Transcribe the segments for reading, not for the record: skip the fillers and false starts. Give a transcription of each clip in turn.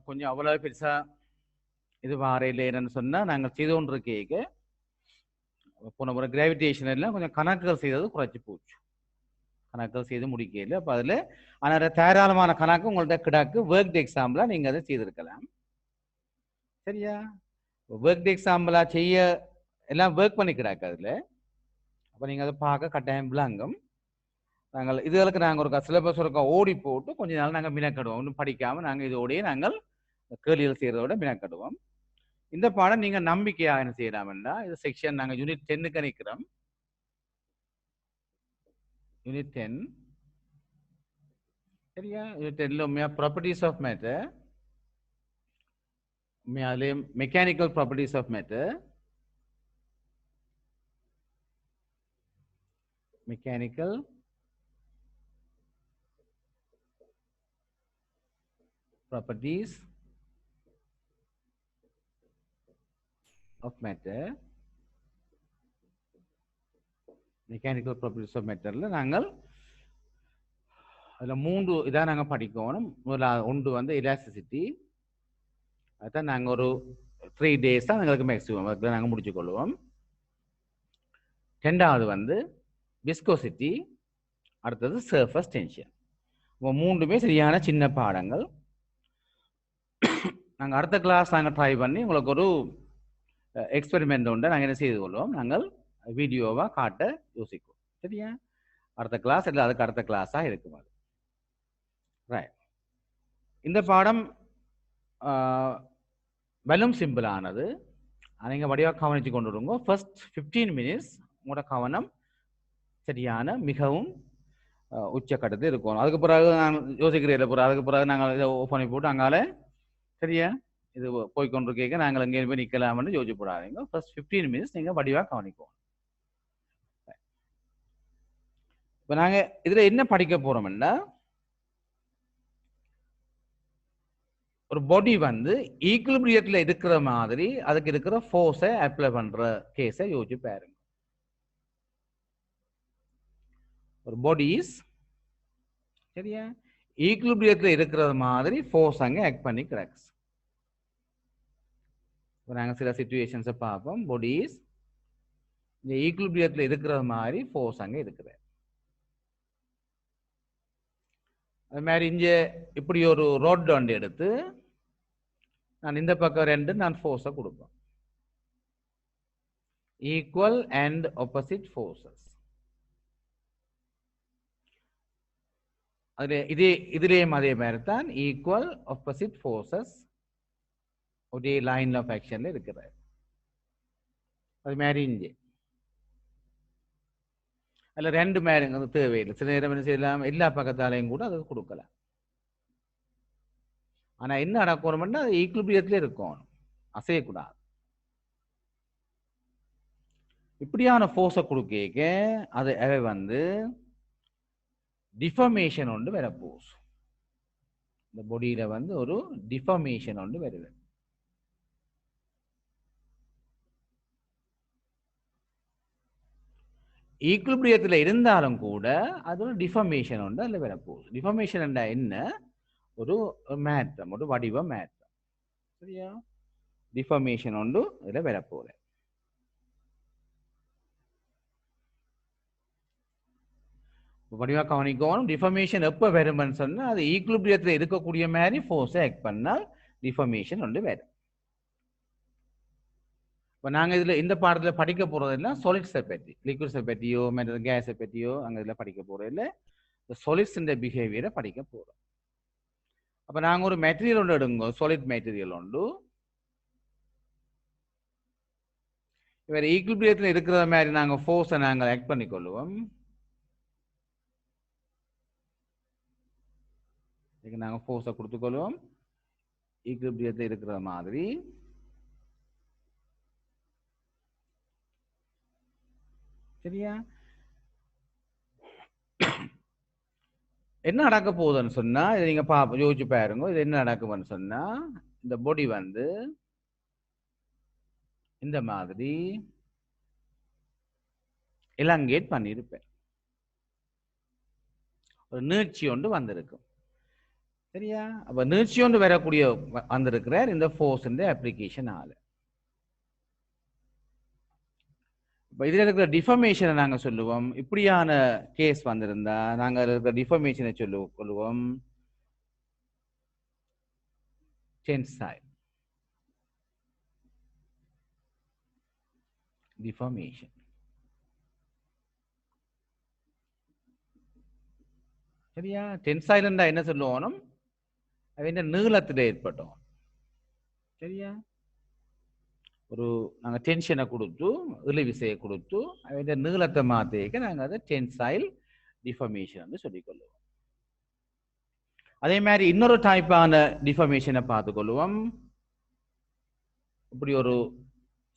கொஞ்சம் அவ்வளவு பெருசா இது வாரையில்லைன்னு சொன்னா நாங்கள் செய்து கொண்டிருக்க போன முறை கிராவிடேஷன் எல்லாம் கொஞ்சம் கணக்குகள் செய்தது குறைச்சி போச்சு. கணக்குகள் செய்து முடிக்கல. அப்போ அதில் ஆனால் தாராளமான கணக்கு உங்கள்ட்ட கிடாக்கு ஒர்க் எக்ஸாம்பிளாக நீங்கள் அதை செய்திருக்கலாம். சரியா? ஒர்க் எக்ஸாம்பிளாக செய்ய எல்லாம் ஒர்க் பண்ணி கிடாக்கு அதில். அப்போ நீங்கள் அதை பார்க்க கட்டாயம் விளங்கும். நாங்கள் இதுகளுக்கு நாங்கள் ஒரு சிலபஸ் ஒருக்கா ஓடி போட்டு கொஞ்ச நாள் நாங்கள் மினக்கடுவோம். ஒன்றும் படிக்காமல் நாங்கள் இதோடையே நாங்கள் கேள்விகள் செய்கிறதோட மினக்கடுவோம். இந்த பாடம் நீங்கள் நம்பிக்கையாக என்ன செய்யலாம்னா இது செக்ஷன் நாங்கள் யூனிட் 10க்கு நிற்கிறோம். யூனிட் 10 சரியா? யூனிட் 10ல ப்ராப்பர்ட்டிஸ் ஆஃப் மேட்டர், அதிலே mechanical properties of matter, mechanical properties of matter, mechanical properties of matterல நாங்கள் அதில் 3 இதாக நாங்கள் படிக்கணும். ஒன்று வந்து எலாஸ்டிசிட்டி, அதுதான் நாங்கள் ஒரு 3 days தான் எங்களுக்கு மேக்ஸிமம் அதில் நாங்கள் முடிச்சுக்கொள்வோம். ரெண்டாவது வந்து விஸ்கோசிட்டி, அடுத்தது சர்ஃபஸ் டென்ஷன். இப்போ 3மே சரியான சின்ன பாடங்கள். நாங்கள் அடுத்த கிளாஸ் நாங்கள் ட்ரை பண்ணி உங்களுக்கு ஒரு எக்ஸ்பெரிமெண்ட் உண்டு நாங்கள் என்ன செய்து கொள்வோம், நாங்கள் வீடியோவாக காட்ட யோசிப்போம். சரியா? அடுத்த கிளாஸ் இல்லை அதுக்கு அடுத்த கிளாஸாக இருக்கும் அது. ரைட். இந்த பாடம் வெலும் சிம்பிளானது. நீங்கள் வடிவாக கவனித்து கொண்டு வருங்க. ஃபர்ஸ்ட் 15 minutes உங்களோட கவனம் சரியான மிகவும் உச்சக்கட்டத்தில் இருக்கும். அதுக்கு பிறகு நான் யோசிக்கிறேன் பிறகு அதுக்கு பிறகு நாங்கள் இதை ஓப்பன் பண்ணி போட்டு அங்கால சரியா இது போய்கொண்டிருக்க நாங்கள் எங்கே போய் நிற்கலாம்னு யோசிச்சு போடாதீங்க. ஃபர்ஸ்ட் 15 minutes நீங்கள் வடிவாக கவனிப்போம். இப்போ நாங்கள் இதில் என்ன படிக்க போகிறோம்னா, ஒரு பாடி வந்து ஈக்குலிபிரியத்தில் இருக்கிற மாதிரி அதுக்கு இருக்கிற ஃபோர்ஸை அப்ளை பண்ணுற கேஸை யோசிச்சு பாருங்க. ஒரு பாடிஸ் சரியா ஈக்குலிபிரியத்தில் இருக்கிற மாதிரி ஃபோர்ஸ் அங்கே ஆக்ட் பண்ணி கிடக்கு. நாங்கள் சில சிச்சுவேஷன்ஸை பார்ப்போம். பாடிஸ் இந்த ஈக்குலிபிரியத்தில் இருக்கிற மாதிரி ஃபோர்ஸ் அங்கே இருக்குது. அது மாதிரி இங்கே இப்படி ஒரு ரோட் வண்டி எடுத்து நான் இந்த பக்கம் 2 நான் ஃபோர்ஸை கொடுப்பேன். Equal and opposite forces. இதுலேயும் அதே மாதிரி தான் ஈக்குவல் ஆப்போசிட் ஃபோர்ஸஸ் ஒரே லைன் ஆஃப் ஆக்ஷன்ல இருக்கிறார். அது மாதிரி இங்கே அதில் 2 மேருங்க தேவையில்லை. சில நேரம் என்ன செய்யலாம், எல்லா பக்கத்தாலையும் கூட அது கொடுக்கலாம். ஆனால் என்ன நடக்கணும்னா அது ஈக்குலிபிரியத்தில் இருக்கணும், அசையக்கூடாது. இப்படியான ஃபோர்ஸை கொடுக்க அது வந்து டிஃபர்மேஷன் ஒன்று வர போஸ். இந்த பாடியில வந்து ஒரு டிஃபர்மேஷன் ஒன்று வருது. ஈக்குலிபிரியத்தில் இருந்தாலும் கூட அது ஒரு டிஃபர்மேஷன் ஒன்று அதில் வரப்போகுது. டிஃபர்மேஷன் என்ன? ஒரு மாற்றம், ஒரு வடிவ மாற்றம். சரியா? டிஃபர்மேஷன் ஒன்று இதில் வரப்போகுது. வடிவாக கவனிக்கணும். டிஃபர்மேஷன் எப்போ வரும்னு சொன்னால் அது ஈக்குலிபிரியத்தில் இருக்கக்கூடிய மாதிரி ஃபோர்ஸை ஆக்ட் பண்ணால் டிஃபர்மேஷன் ஒன்று வரும். இப்போ நாங்கள் இதில் இந்த பாடத்தில் படிக்க போகிறதெல்லாம் சாலிட்ஸை பற்றி, லிக்விட்ஸை பற்றியோ மற்ற கேஸை பற்றியோ அங்கே இதில் படிக்க போகிறதில்ல. இந்த சாலிட்ஸின் பிஹேவியரை படிக்க போகிறோம். அப்போ நாங்கள் ஒரு மெட்டீரியல் ஒன்று எடுங்க, சாலிட் மெட்டீரியல் ஒன்று. இவர் ஈக்குலிபிரியத்தில் இருக்கிற மாதிரி நாங்கள் ஃபோர்ஸை நாங்கள் ஆக்ட் பண்ணிக்கொள்வோம். நாங்கள் ஃபோர்ஸை கொடுத்துக்கொள்வோம் ஈக்குலிபிரியத்தில் இருக்கிற மாதிரி. சரியா? என்ன நடக்க போகுதுன்னு சொன்னா இதை நீங்க யோசிச்சு பாருங்க. இது என்ன நடக்கும்னு சொன்னா இந்த பாடி வந்து இந்த மாதிரி எலாங்கேட் பண்ணியிருப்பேன். ஒரு நீட்சி ஒன்று வந்திருக்கும். சரியா? அப்ப நீட்சி ஒன்று வரக்கூடிய வந்திருக்கிறார் இந்த ஃபோர்ஸ் அப்ளிகேஷன் ஆல. இப்போ இதில் இருக்கிற டிஃபர்மேஷனை நாங்கள் சொல்லுவோம். இப்படியான கேஸ் வந்திருந்தா நாங்கள் இருக்கிற டிஃபர்மேஷனை சொல்லுவோம் டென்சைல் டிஃபர்மேஷன். சரியா? டென்சைல் என்ன சொல்லுவோம்? அவன் நீளத்தில் ஏற்பட்டோம். சரியா? ஒரு நாங்கள் டென்ஷனை கொடுத்து இழுவிசையை கொடுத்து அவன் நீளத்தை மாற்றிக்க நாங்கள் அதை டென்சைல் டிஃபர்மேஷன் சொல்லிக்கொள்வோம். அதே மாதிரி இன்னொரு டைப்பான டிஃபர்மேஷனை பார்த்துக்கொள்வோம். இப்படி ஒரு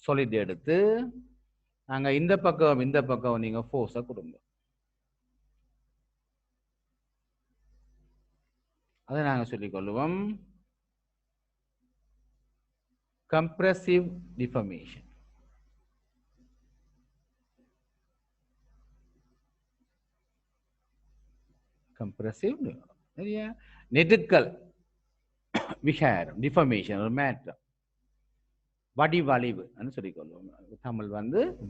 சாலிட் எடுத்து நாங்கள் இந்த பக்கம் நீங்கள் ஃபோர்ஸை கொடுங்க. அதை நாங்கள் சொல்லிக்கொள்வோம் compressive deformation. compressive சரியா? நெடுக்கல் விகாரம் டிஃபர்மேஷன் ஒரு மாற்றம் வடிவழிவு சொல்லிக்கொள்வோம். தமிழ்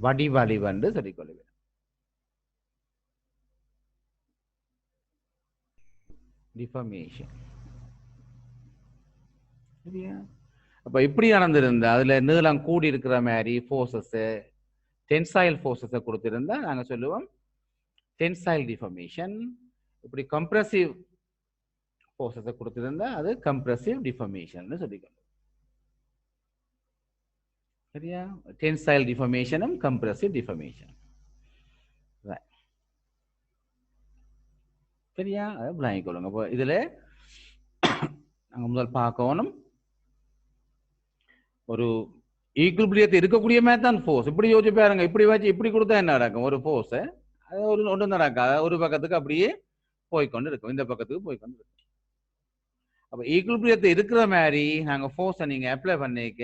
வடிவழிவு என்று சொல்லிக்கொள்வோம். டிஃபர்மேஷன். சரியா? அப்ப இப்படி நடந்திருந்தா அதுல நீளம் கூடி இருக்கிற மாதிரி ஃபோர்ஸஸ் டென்சைல் ஃபோர்ஸஸை கொடுத்திருந்தா நாங்க சொல்லுவோம் டென்சைல் டிஃபர்மேஷன். இப்படி கம்ப்ரசிவ் ஃபோர்ஸஸை கொடுத்திருந்தா அது கம்ப்ரசிவ் டிஃபர்மேஷன் சொல்லிக்கணும். சரியா? டென்சைல் டிஃபர்மேஷனும் கம்ப்ரசிவ் டிஃபர்மேஷன். சரியா? அதை விளங்கிக்கொள்ளுங்க. இப்போ இதுல நாங்க முதல் பார்க்கணும் ஒரு ஈக்குவலிபிரியத்தை இருக்கக்கூடிய மாதிரி தான் ஃபோர்ஸ். இப்படி யோசிச்சு பாருங்க, இப்படி வச்சு இப்படி கொடுத்தா என்ன நடக்கும்? ஒரு ஃபோர்ஸ் அது ஒன்றும் நடக்காது, ஒரு பக்கத்துக்கு அப்படியே போய்கொண்டு இருக்கும், இந்த பக்கத்துக்கு போய்கொண்டு இருக்கும். அப்ப ஈக்குவலிபிரியத்தை இருக்கிற மாதிரி நாங்க ஃபோர்ஸை நீங்க அப்ளை பண்ணிக்க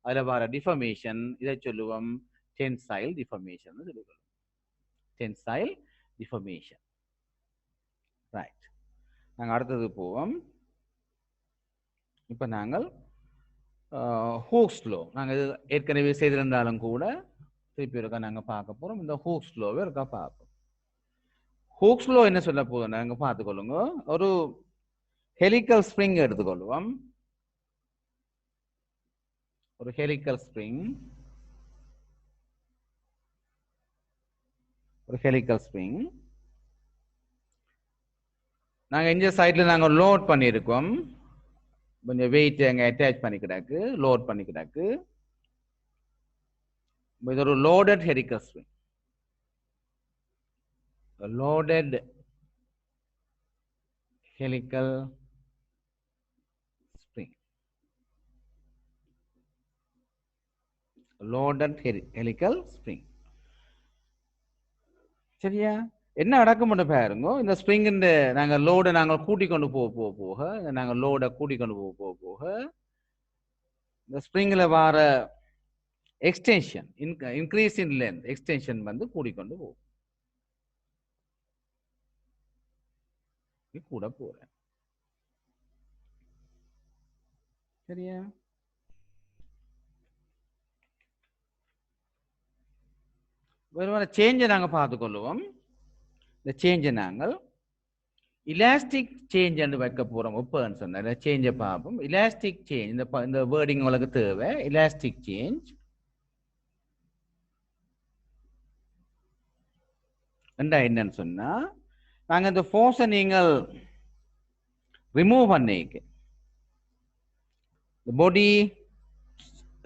அதுல வர டிஃபர்மேஷன் இதை சொல்லுவோம் டென்சைல் டிஃபர்மேஷன் சொல்லுவோம். Tensile deformation. ரைட். நாங்க அடுத்தது போவோம். இப்ப நாங்கள் ஹூக்ஸ் லோ நாங்கள் ஏற்கனவே செய்திருந்தாலும் கூட திருப்பி இருக்கா நாங்கள் பார்க்க போறோம். இந்த ஹூக்ஸ் லோவை இருக்கா பார்ப்போம். ஹூக்ஸ் லோ என்ன சொல்ல போதும் நாங்கள் பார்த்துக்கொள்ளுங்க. ஒரு ஹெலிக்கல் ஸ்ப்ரிங் எடுத்துக்கொள்வோம். ஒரு ஹெலிக்கல் ஸ்ப்ரிங், நாங்கள் இந்த சைட்ல நாங்கள் லோட் பண்ணியிருக்கோம். கொஞ்சம் வெயிட் அங்கே அட்டாச் பண்ணிக்கிட்டாக்கு லோட் பண்ணிக்கிட்டாக்கு இது ஒரு loaded helical spring. loaded helical spring. loaded helical spring. சரியா? என்ன நடக்கும் பாருங்க. இந்த ஸ்ப்ரிங் நாங்கள் லோடை நாங்கள் கூட்டிக் கொண்டு போக நாங்கள் லோடை கூட்டிக் கொண்டு போக இந்த ஸ்ப்ரிங்ல வர extension increase in length extension கூடிக்கொண்டு போகும். கூட போறேன். சரியா? சேஞ்சை நாங்கள் பார்த்துக்கொள்வோம். இந்த சேஞ்சை நாங்கள் இலாஸ்டிக் சேஞ்ச் என்று வைக்க போறோம். எப்பன்னு சொன்ன சேஞ்சை பார்ப்போம். இலாஸ்டிக் சேஞ்ச் இந்த வேர்டிங் உங்களுக்கு தேவை. இலாஸ்டிக் சேஞ்ச் என்னன்னு சொன்னா நாங்கள் இந்த ஃபோர்ஸை நீங்கள் ரிமூவ் பண்ணிக்க the body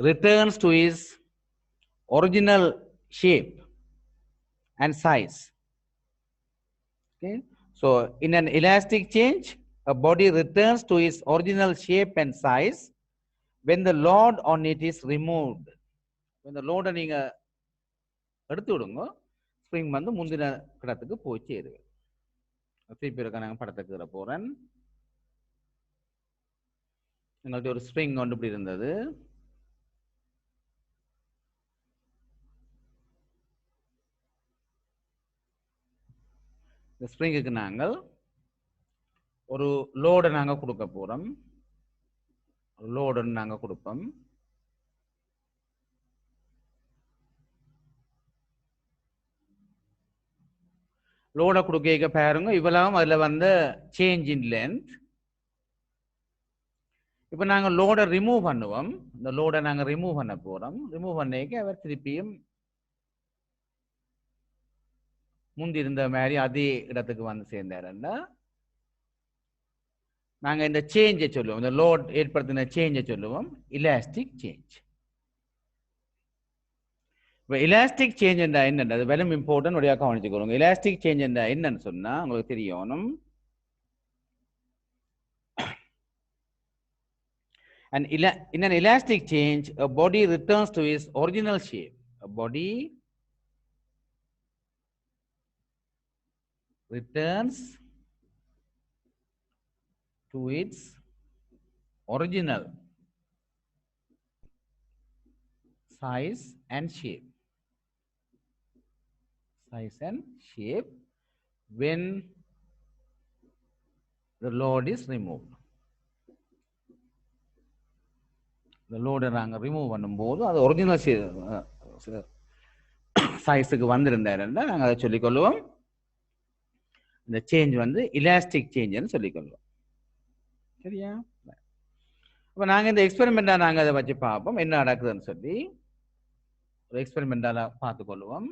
returns to its original shape and size. Okay, so in an elastic change a body returns to its original shape and size when the load on it is removed. when the load நீங்க எடுத்து விடுங்க spring முந்தின இடத்துக்கு போய் சேருவேன். திருப்பி இருக்க நாங்கள் படத்துக்கு போறேன். எங்கள்கிட்ட ஒரு ஸ்ப்ரிங் கொண்டு இப்படி இருந்தது. இந்த ஸ்ப்ரிங்குக்கு நாங்கள் ஒரு லோடை நாங்க கொடுக்க போறோம். லோடு நாங்க கொடுப்போம். லோட கொடுக்க பாருங்க, இவ்வளவு அதுல வந்து சேஞ்ச் இன் லென்த். இப்ப நாங்க லோட ரிமூவ் பண்ணுவோம். இந்த லோட நாங்க ரிமூவ் பண்ண போறோம். ரிமூவ் பண்ணிக்க அவர் திருப்பியும் முந்தி இருந்த மாதிரி அதே இடத்துக்கு வந்து சேர்ந்தாருன்னா நாங்க இந்த சேஞ்சை சொல்லுவோம். இந்த லோட் ஏற்படுத்தின சேஞ்சை சொல்லுவோம் எலாஸ்டிக் சேஞ்ச். இப்போ எலாஸ்டிக் சேஞ்ச் என்றா என்னென்ன, அது வெறும் இம்பார்ட்டன்ட் வழியாக கவனிச்சுக்கொள்ளுங்க. எலாஸ்டிக் சேஞ்ச் என்றா என்னன்னு சொன்னா உங்களுக்கு தெரியணும். And in an elastic change, a body returns to its original shape. A body returns to its original size and shape. Size and shape when the load is removed. The load நாங்க remove பண்ணும்போது அது original சைஸுக்கு வந்திருந்தாருன்னா நாங்கள் அதை சொல்லிக்கொள்வோம். இந்த change வந்து elastic சேஞ்சுன்னு சொல்லிக்கொள்வோம். சரியா? அப்போ நாங்கள் இந்த எக்ஸ்பெரிமெண்ட்டாக நாங்கள் அதை வச்சு பார்ப்போம் என்ன நடக்குதுன்னு சொல்லி. ஒரு எக்ஸ்பெரிமெண்டால பார்த்துக்கொள்வோம்.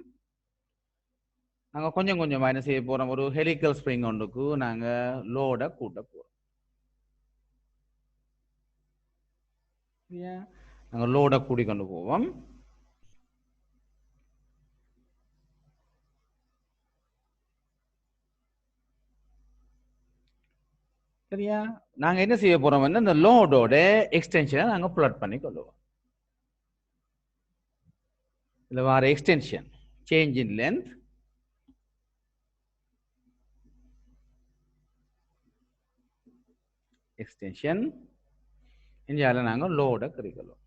நாங்கள் கொஞ்சம் கொஞ்சமாக என்ன செய்ய போகிறோம், ஒரு ஹெலிக்கல் ஸ்ப்ரிங் ஒன்றுக்கு நாங்கள் லோடை கூட்ட போகிறோம். சரியா? நாங்கள் லோடை கூடி கொண்டு போவோம். சரியா? நாங்கள் என்ன செய்ய போகிறோம் வந்து இந்த லோடோட எக்ஸ்டென்ஷனை நாங்கள் ப்ளாட் பண்ணி கொள்ளுவோம். இதில் வர extension change in length, extension இந்தியாவில் நாங்கள் லோடை குறிக்கலாம்.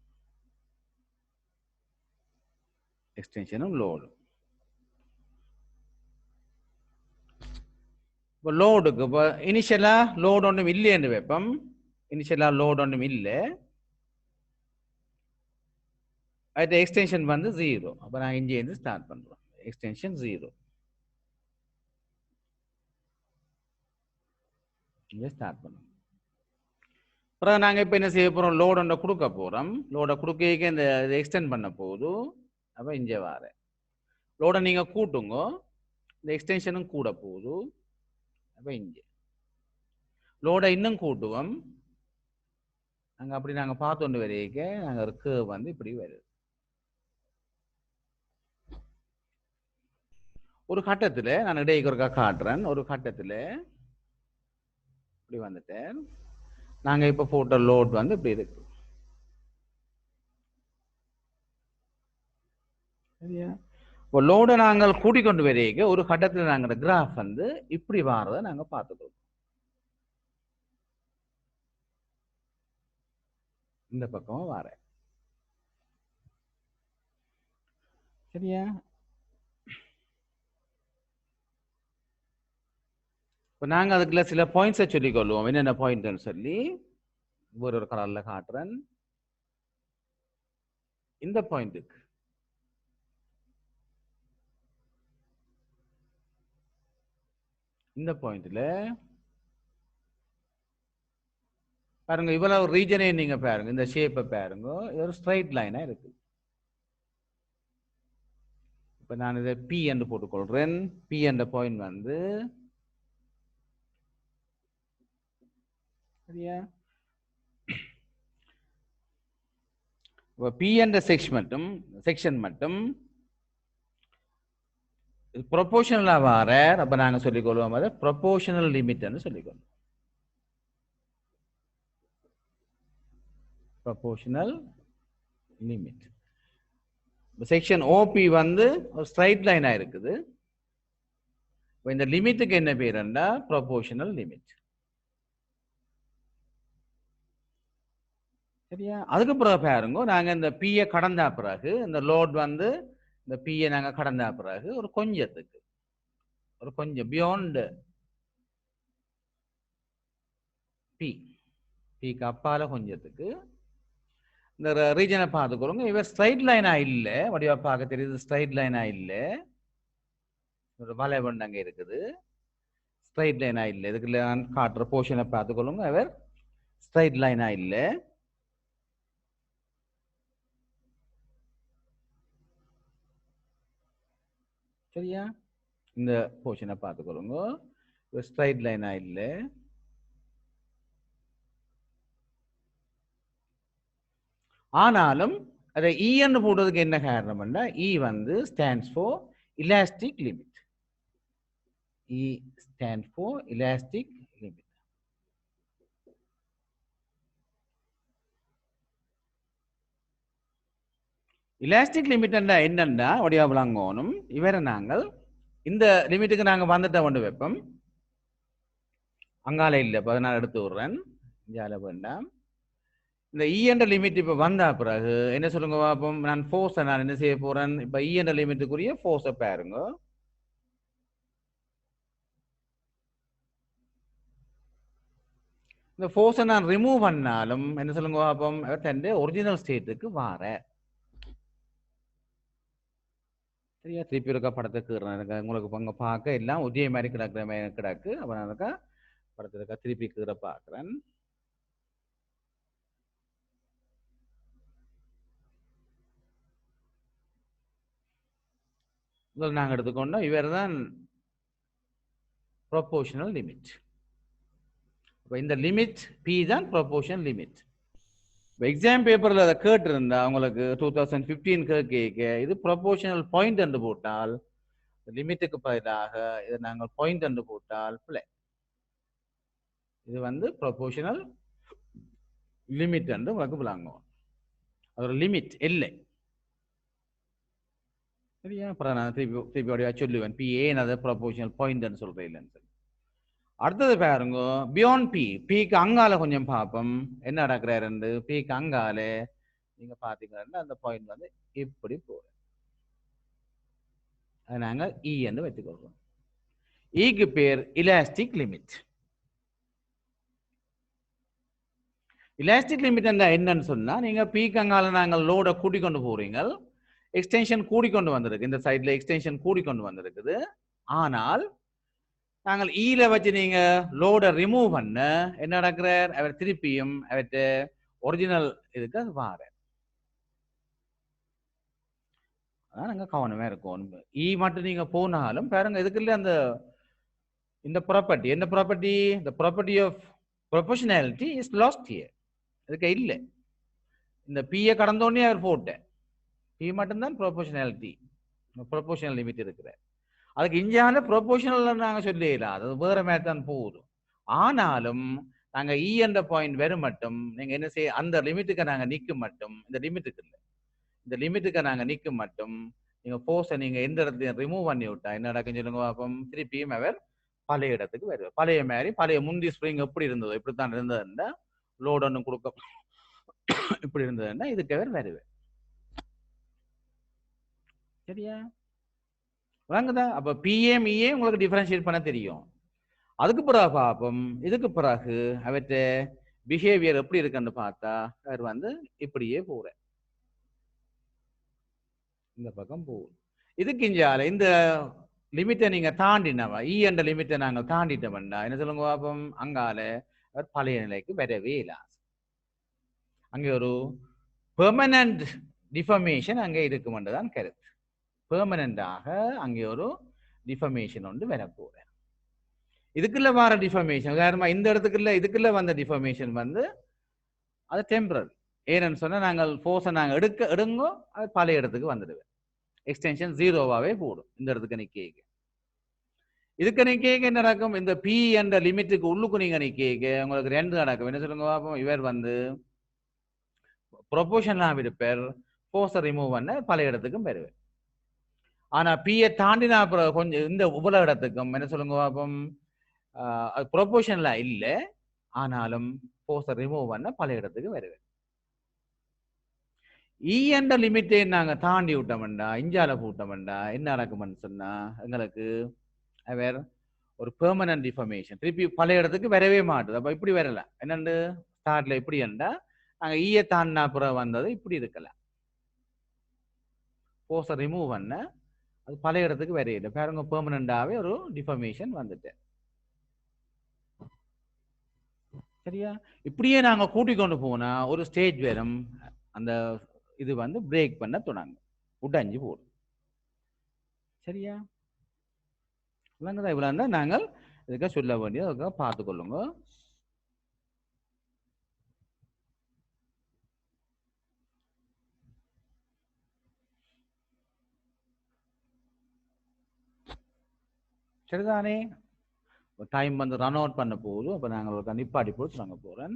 எக்ஸ்டென்ஷனும் லோடு. இப்போ லோடுக்கு இப்போ இனிஷியலாக லோடு ஒன்றும் இல்லைன்னு வைப்போம். இனிஷியலாக லோடு ஒன்றும் இல்லை, அது எக்ஸ்டென்ஷன் வந்து 0. அப்போ நான் இங்கேருந்து ஸ்டார்ட் பண்ணுறோம். எக்ஸ்டென்ஷன் 0 இங்கே ஸ்டார்ட் பண்ணுறோம். அப்புறம் நாங்கள் இப்போ என்ன செய்ய போகிறோம், லோடு ஒன்றை கொடுக்க போகிறோம். லோடை கொடுக்க இந்த எக்ஸ்டெண்ட் பண்ண போகுது. அப்போ இங்கே வர லோடை நீங்கள் கூட்டுங்க, இந்த எக்ஸ்டென்ஷனும் கூட போகுது. அப்போ இங்கே லோடை இன்னும் கூட்டுவோம். நாங்கள் அப்படி நாங்கள் பார்த்தோண்டு வரைக்க நாங்கள் ஒரு கர்வ் வந்து இப்படி வருது. ஒரு கட்டத்தில் நான் இடையே ஒருக்கா காட்டுறேன். ஒரு கட்டத்தில் இப்படி வந்துட்டேன். நாங்கள் இப்போ போட்ட லோட் வந்து இப்படி இருக்கு. சரியா? இப்போ லோடை நாங்கள் கூட்டிக்கொண்டு வரைக்க ஒரு கட்டத்தில் நாங்கள் கிராஃப் வந்து இப்படி வாரதை நாங்கள் பார்த்துக்கோம். இந்த பக்கம் வார. சரியா? இப்போ நாங்கள் அதுக்குள்ள சில பாயிண்ட்ஸை சொல்லிக்கொள்வோம். என்னென்ன பாயிண்ட்னு சொல்லி ஒரு கலரில் காட்டுறேன். இந்த பாயிண்ட்டுக்கு இந்த பாயிண்ட்ல பாருங்க, இவ்வளவு ரீஜனே நீங்க பாருங்க, இந்த ஷேப்பை பாருங்க, இது ஒரு ஸ்ட்ரைட் லைனா இருக்கு. இப்ப நான் இதை பி என்று போட்டுக்கொள்றேன். பி என்ற பாயிண்ட் வந்து சரியா? பி என்ற செக்ஷன் மட்டும் ப்ரொபோஷனலா வார. அப்ப நாங்க சொல்லிக்கொள்வோம் அதை ப்ரொபோஷனல் லிமிட்னு சொல்லிக்கொள்வோம். Proportional limit. செக்ஷன் ஓபி வந்து ஒரு ஸ்ட்ரைட் லைனா இருக்குது. இந்த லிமிட்டுக்கு என்ன பேருண்டா ப்ரொபோஷனல் லிமிட். சரியா? அதுக்கு பிறகு பாருங்க, நாங்க இந்த பியை கடந்தா பிறகு இந்த லோட் வந்து இந்த பியை நாங்க கடந்தா பிறகு ஒரு கொஞ்சத்துக்கு ஒரு கொஞ்சம் பியாண்ட் பி பிக்கு அப்பால கொஞ்சத்துக்கு இந்த ரீஜனை பார்த்துக்கொள்ளுங்க. இவர் ஸ்ட்ரைட் லைனா இல்லை, வடிவா பார்க்க தெரியுது ஸ்ட்ரைட் லைனா இல்லை, ஒரு வளைவன் அங்கே இருக்குது, ஸ்ட்ரைட் லைனா இல்லை. இதுக்கு நான் காட்டுற போர்ஷனை பார்த்துக்கொள்ளுங்க. அவர் ஸ்ட்ரைட் லைனா இல்லை. சரியா? இந்த போர்ஷனை பார்த்துக்கொள்ளுங்க. ஸ்ட்ரைட் லைனா இல்லை. ஆனாலும் அதை ன்னு போடுறதுக்கு என்ன காரணம்னா, இ வந்து stands for elastic limit. E stands for elastic limit. elastic limit என்னன்னா வடிவா விளங்கணும். இவரை நாங்கள் இந்த லிமிட்டுக்கு நாங்க வந்துட்ட கொண்டு வைப்போம். அங்கால இல்லை, 14 எடுத்து விடுறேன், இங்கால வேண்டாம். இந்த இ என்ற லிமிட் இப்ப வந்தா பிறகு என்ன சொல்லுங்க பாப்போம். நான் ஃபோர்ஸை நான் என்ன செய்ய போறேன், இப்ப இ என்ற லிமிட்டுக்குரிய ஃபோர்ஸை பாருங்க. இந்த ஃபோர்ஸை நான் ரிமூவ் பண்ணாலும் என்ன சொல்லுங்க பாப்போம், தன் ஒரிஜினல் ஸ்டேட்டுக்கு வார. சரியா? திருப்பி இருக்க படத்துக்கு உங்களுக்கு அங்க பார்க்க எல்லாம் ஒரே மாதிரி கிடக்குற மாதிரி கிடக்கு. அப்ப நான் படத்துக்கு திருப்பி கீரை பார்க்குறேன். முதல் நாங்கள் எடுத்துக்கொண்டோம், இவர் தான் ப்ரொபோர்ஷனல் லிமிட். இந்த லிமிட் பி தான் ப்ரொபோர்ஷனல் லிமிட். எக்ஸாம் பேப்பர்ல அதை கேட்டிருந்தா உங்களுக்கு 2015 கேட்க இது ப்ரொபோர்ஷனல் பாயிண்ட் என்று போட்டால், லிமிட்டுக்கு பதிலாக இதை நாங்கள் பாயிண்ட் என்று போட்டால் பிள்ளை. இது வந்து ப்ரொபோர்ஷனல் லிமிட் என்று உங்களுக்கு விளங்குவோம். அது ஒரு லிமிட் இல்லை. சரியா? அப்புறம் நான் திருப்பி சொல்லுவேன், பி ஏன் அதை ப்ரொபோர்ஷனல் பாயிண்ட் சொல்றேன் இல்லைன்னு சொல்லி. அடுத்தது பாருங்க, பியாண்ட் பி. பிக்கு அங்கால கொஞ்சம் பார்ப்போம் என்ன நடக்கிறாரு. பிக்கு அங்கால நீங்க பாத்தீங்கன்னா அந்த பாயிண்ட் வந்து இப்படி போகுது. அதை நாங்கள் இ என்று வைத்துக்கொள்வோம். ஈக்கு பேர் இலாஸ்டிக் லிமிட். இலாஸ்டிக் லிமிட் என்னன்னு சொன்னா, நீங்க பிக்கு அங்கால நாங்கள் லோட கூட்டிக்கொண்டு போறீங்க, எக்ஸ்டென்ஷன் கூடிக்கொண்டு வந்திருக்கு, இந்த சைட்ல எக்ஸ்டென்ஷன் கூடிக்கொண்டு வந்திருக்குது. ஆனால் நாங்கள் ஈல வச்சு நீங்க லோட ரிமூவ் பண்ண என்ன நடக்கிறார், அவர் திருப்பியும் அவற்ற ஒரிஜினல் இதுக்கு அது வார. அதான் நாங்க கவனமா இருக்கும். ஈ மட்டும் நீங்க போனாலும் பாருங்க, இதுக்குள்ள அந்த இந்த ப்ராப்பர்ட்டி என்ன property, the property of proportionality is lost here. இதுக்கு இல்லை. இந்த பியை கடந்தோடனே அவர் போட்டேன், பி மட்டும்தான் ப்ரொபோர்ஷனாலிட்டி, ப்ரொபோர்ஷனல் லிமிட் இருக்கிற. அதுக்கு இந்தியாவில ப்ரொபோர்ஷனல் நாங்க சொல்லலாம், அது வேற மாதிரி தான் போகுது. ஆனாலும் நாங்க இ என்ற பாயிண்ட் வெறும் மட்டும் நீங்க என்ன செய்ய, அந்த லிமிட்டுக்கு நாங்க நிற்கும் மட்டும், இந்த லிமிட்டுக்கு இல்லை, இந்த லிமிட்டுக்கு நாங்க நிற்கும் மட்டும் நீங்க ஃபோர்ஸை நீங்க எந்த இடத்துல ரிமூவ் பண்ணி விட்டா என்ன நடக்கும் சொல்லுங்க பாப்போம். திருப்பியும் அவர் பழைய இடத்துக்கு வருவார். பழைய மாதிரி பழைய முந்தி ஸ்ப்ரிங் எப்படி இருந்ததோ இப்படித்தான் இருந்ததுன்னா, லோட் ஒன்று கொடுக்க இப்படி இருந்ததுன்னா இதுக்கு அவர் வருவார். சரியா? வாங்குதா? அப்ப பிஎம் இஏ உங்களுக்கு டிஃபரன்ஷியேட் பண்ண தெரியும். அதுக்கு பிறகு பார்ப்போம், இதுக்கு பிறகு அவற்ற பிஹேவியர் எப்படி இருக்குன்னு பார்த்தா அவர் வந்து இப்படியே போற, இந்த பக்கம் போகும். இதுக்கு இஞ்சால இந்த லிமிட்டை நீங்க தாண்டினவா, இ என்ற லிமிட்டை நாங்கள் தாண்டிட்டோம்னா என்ன சொல்லுங்க பார்ப்போம், அங்கால அவர் பழைய நிலைக்கு வரவே இல்லை. அங்கே ஒரு பெர்மனன்ட் டிஃபர்மேஷன் அங்கே இருக்குமென்றுதான் கருத்து. பெர்மனண்டாக அங்கே ஒரு டிஃபர்மேஷன் ஒன்று வரப்போற. இதுக்குள்ள வர டிஃபர்மேஷன் உதாரணமா இந்த இடத்துக்குள்ள இதுக்குள்ள வந்த டிஃபர்மேஷன் வந்து அது டெம்பரரி. ஏன்னு சொன்னா நாங்கள் ஃபோர்ஸை நாங்கள் எடுங்கோ அது பழைய இடத்துக்கு வந்துடுவேன், எக்ஸ்டென்ஷன் ஜீரோவாவே போடும். இந்த இடத்துக்கு நிக்க இதுக்கு நிக்க என்ன நடக்கும், இந்த பி என்ற லிமிட்டுக்கு உள்ளுக்கு நீங்க நிக்க உங்களுக்கு ரெண்டு நடக்கும். என்ன சொல்லுங்க பார்ப்போம், இவர் வந்து ப்ரொபோர்ஷனலா இருப்பார், ஃபோர்ஸை ரிமூவ் பண்ண பழைய இடத்துக்கும் பெறுவேன். ஆனா பியை தாண்டினா அப்புறம் கொஞ்சம் இந்த உபல இடத்துக்கும் என்ன சொல்லுங்க பார்ப்போம், அது ப்ரொபோர்ஷனலா இல்லை, ஆனாலும் ஃபோர்ஸை ரிமூவ் பண்ண பழைய இடத்துக்கு வருவேன். இ என்ற லிமிட்டை நாங்க தாண்டி விட்டோம்டா, இஞ்சால போட்டோம்டா என்ன நடக்கும்னு சொன்னா எங்களுக்கு அவர் ஒரு பெர்மனன்ட் டிஃபர்மேஷன், திருப்பி பழைய இடத்துக்கு வரவே மாட்டுது. அப்ப இப்படி வரல என்னண்டு ஸ்டார்ட்ல இப்படி என்றா நாங்க ஈய தாண்டினா அப்புறம் வந்தது இப்படி இருக்கலாம். போர்ஸை ரிமூவ் பண்ண அது பழைய இடத்துக்கு வரையில பாருங்க, பெர்மனண்டாவே ஒரு டிஃபர்மேஷன் வந்துட்டு. சரியா? இப்படியே நாங்க கூட்டிக் கொண்டு போனா ஒரு ஸ்டேஜ் வரும், அந்த இது வந்து பிரேக் பண்ண தொடங்கும், உடைஞ்சு போடும். சரியா? இவ்வளவு தான் நாங்கள் இதுக்காக சொல்ல வேண்டியது, அதுக்காக பார்த்து கொள்ளுங்க. சரிதானே? டைம் வந்து ரன் அவுட் பண்ண போகுது. அப்ப நாங்கள் ஒரு நிப்பாட்டி போட்டு நாங்க போறேன்.